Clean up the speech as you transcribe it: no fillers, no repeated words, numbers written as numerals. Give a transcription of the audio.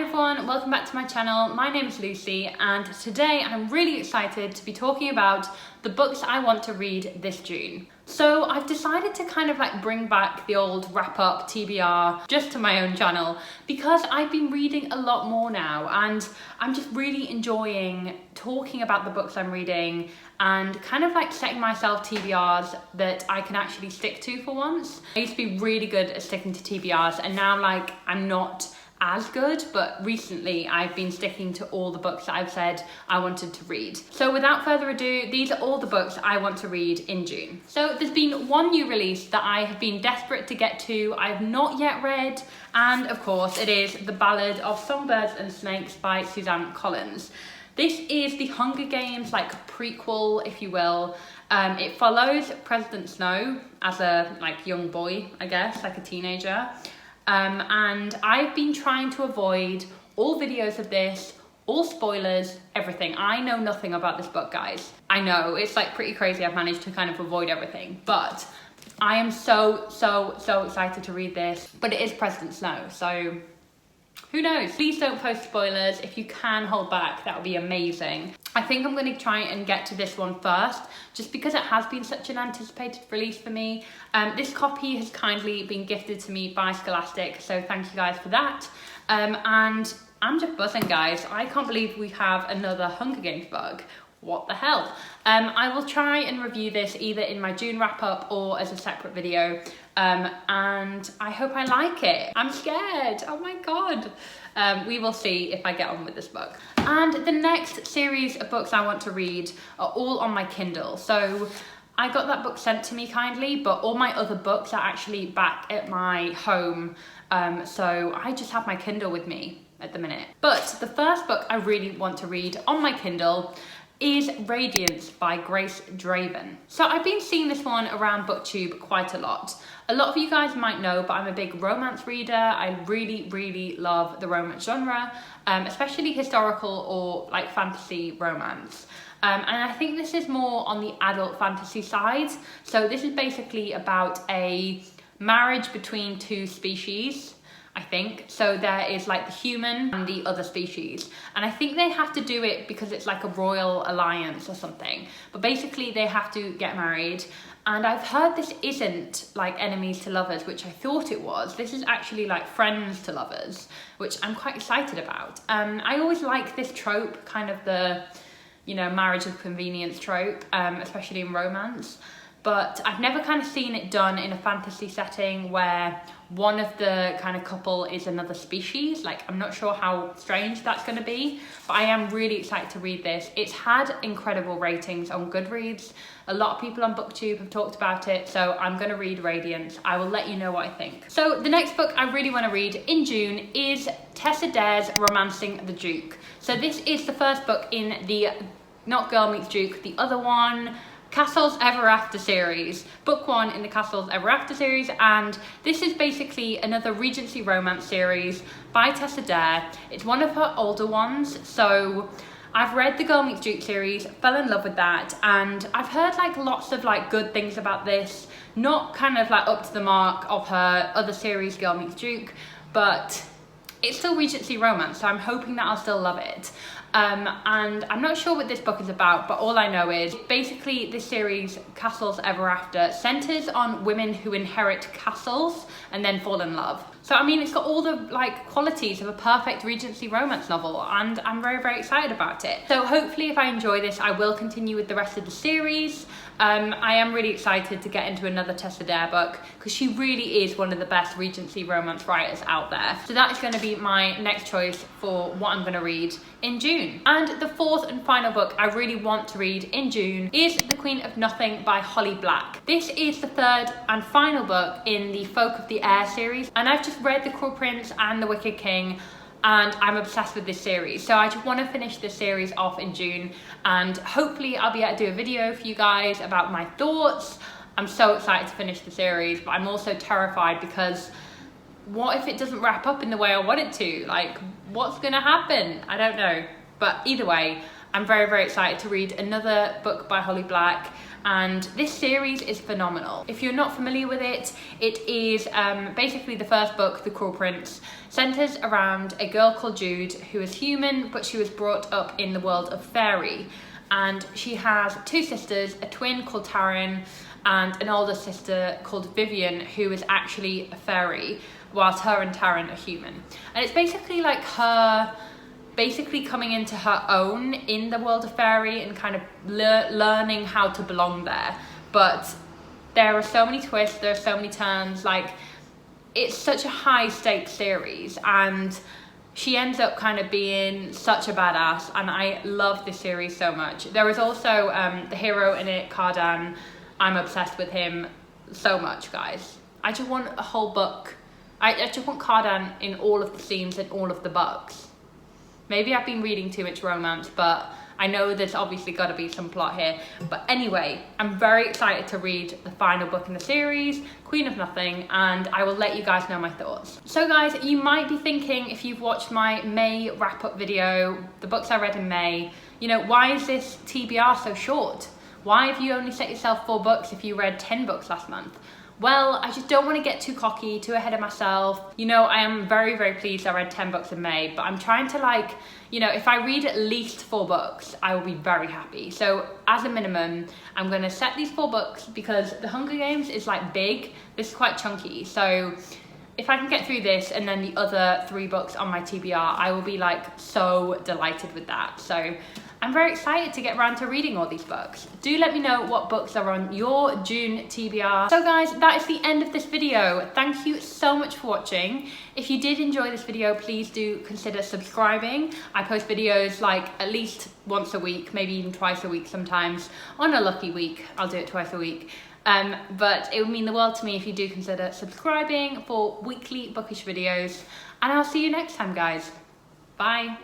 everyone, welcome back to my channel. My name is Lucy and today I'm really excited to be talking about the books I want to read this June. So I've decided to kind of like bring back the old wrap up TBR just to my own channel because I've been reading a lot more now and I'm just really enjoying talking about the books I'm reading and kind of like setting myself TBRs that I can actually stick to for once. I used to be really good at sticking to TBRs and now like I'm not as good, but recently I've been sticking to all the books that I've said I wanted to read. So without further ado, these are all the books I want to read in June. So there's been one new release that I have been desperate to get to, I have not yet read, and of course it is The Ballad of Songbirds and Snakes by Suzanne Collins. This is the Hunger Games like prequel, if you will. It follows President Snow as a like young boy, I guess, like a teenager. And I've been trying to avoid all videos of this, all spoilers, everything. I know nothing about this book, guys. I know, it's like pretty crazy I've managed to kind of avoid everything, but I am so excited to read this. But it is President Snow, so who knows? Please don't post spoilers. If you can hold back, that would be amazing. I think I'm going to try and get to this one first, just because it has been such an anticipated release for me. This copy has kindly been gifted to me by Scholastic, so thank you guys for that. And I'm just buzzing, guys. I can't believe we have another Hunger Games book. What the hell? I will try and review this either in my June wrap up or as a separate video. And I hope I like it. I'm scared, oh my God. We will see if I get on with this book. And the next series of books I want to read are all on my Kindle. So I got that book sent to me kindly, but all my other books are actually back at my home. So I just have my Kindle with me at the minute. But the first book I really want to read on my Kindle is Radiance by Grace Draven. So I've been seeing this one around BookTube quite a lot. A lot of you guys might know, but I'm a big romance reader. I really love the romance genre, especially historical or like fantasy romance. And I think this is more on the adult fantasy side. So this is basically about a marriage between two species, I think. So there is like the human and the other species. And I think they have to do it because it's like a royal alliance or something. But basically they have to get married. And I've heard this isn't like enemies to lovers, which I thought it was. This is actually like friends to lovers, which I'm quite excited about. I always like this trope, kind of the, you know, marriage of convenience trope, especially in romance. But I've never kind of seen it done in a fantasy setting where one of the kind of couple is another species. Like, I'm not sure how strange that's going to be, but I am really excited to read this. It's had incredible ratings on Goodreads. A lot of people on BookTube have talked about it, so I'm going to read Radiance. I will let you know what I think. So the next book I really want to read in June is Tessa Dares' Romancing the Duke. So this is the first book in the Not Girl Meets Duke, the other one, Castles Ever After series, book one in the Castles Ever After series, and this is basically another Regency romance series by Tessa Dares. It's one of her older ones, so I've read the Girl Meets Duke series, fell in love with that, and I've heard like lots of like good things about this, not kind of like up to the mark of her other series, Girl Meets Duke, but it's still Regency romance, so I'm hoping that I'll still love it. And I'm not sure what this book is about, but all I know is basically this series, Castles Ever After, centers on women who inherit castles and then fall in love. So I mean, it's got all the like qualities of a perfect Regency romance novel, and I'm very excited about it. So hopefully if I enjoy this, I will continue with the rest of the series. I am really excited to get into another Tessa Dares book because she really is one of the best Regency romance writers out there. So that is going to be my next choice for what I'm going to read in June. And the fourth and final book I really want to read in June is The Queen of Nothing by Holly Black. This is the third and final book in the Folk of the Air series, and I've just read The Cruel Prince and The Wicked King, and I'm obsessed with this series. So I just want to finish this series off in June, and hopefully I'll be able to do a video for you guys about my thoughts. I'm so excited to finish the series, but I'm also terrified because what if it doesn't wrap up in the way I want it to? Like, what's gonna happen? I don't know. But either way, I'm very excited to read another book by Holly Black, and this series is phenomenal. If you're not familiar with it, it is basically the first book, The Cruel Prince, centres around a girl called Jude who is human, but she was brought up in the world of fairy, and she has two sisters, a twin called Taryn and an older sister called Vivian, who is actually a fairy, whilst her and Taryn are human. And it's basically like her coming into her own in the world of fairy and kind of learning how to belong there. But there are so many twists, there are so many turns, like it's such a high stakes series, and she ends up kind of being such a badass, and I love this series so much. There is also the hero in it, Cardan. I'm obsessed with him so much, guys. I just want a whole book. I just want Cardan in all of the scenes in all of the books. Maybe I've been reading too much romance, but I know there's obviously got to be some plot here. But anyway, I'm very excited to read the final book in the series, Queen of Nothing, and I will let you guys know my thoughts. So guys, you might be thinking, if you've watched my May wrap-up video, the books I read in May, you know, why is this TBR so short? Why have you only set yourself 4 books if you read 10 books last month? Well, I just don't want to get too cocky, too ahead of myself. You know, I am very, very pleased I read 10 books in May, but I'm trying to, like, you know, if I read at least 4 books, I will be very happy. So as a minimum, I'm going to set these 4 books because The Hunger Games is like big. This is quite chunky. So if I can get through this and then the other 3 books on my TBR, I will be like so delighted with that. So I'm very excited to get around to reading all these books. Do let me know what books are on your June TBR. So guys, that is the end of this video. Thank you so much for watching. If you did enjoy this video, please do consider subscribing. I post videos like at least once a week, maybe even twice a week sometimes. On a lucky week, I'll do it twice a week. But it would mean the world to me if you do consider subscribing for weekly bookish videos. And I'll see you next time, guys. Bye.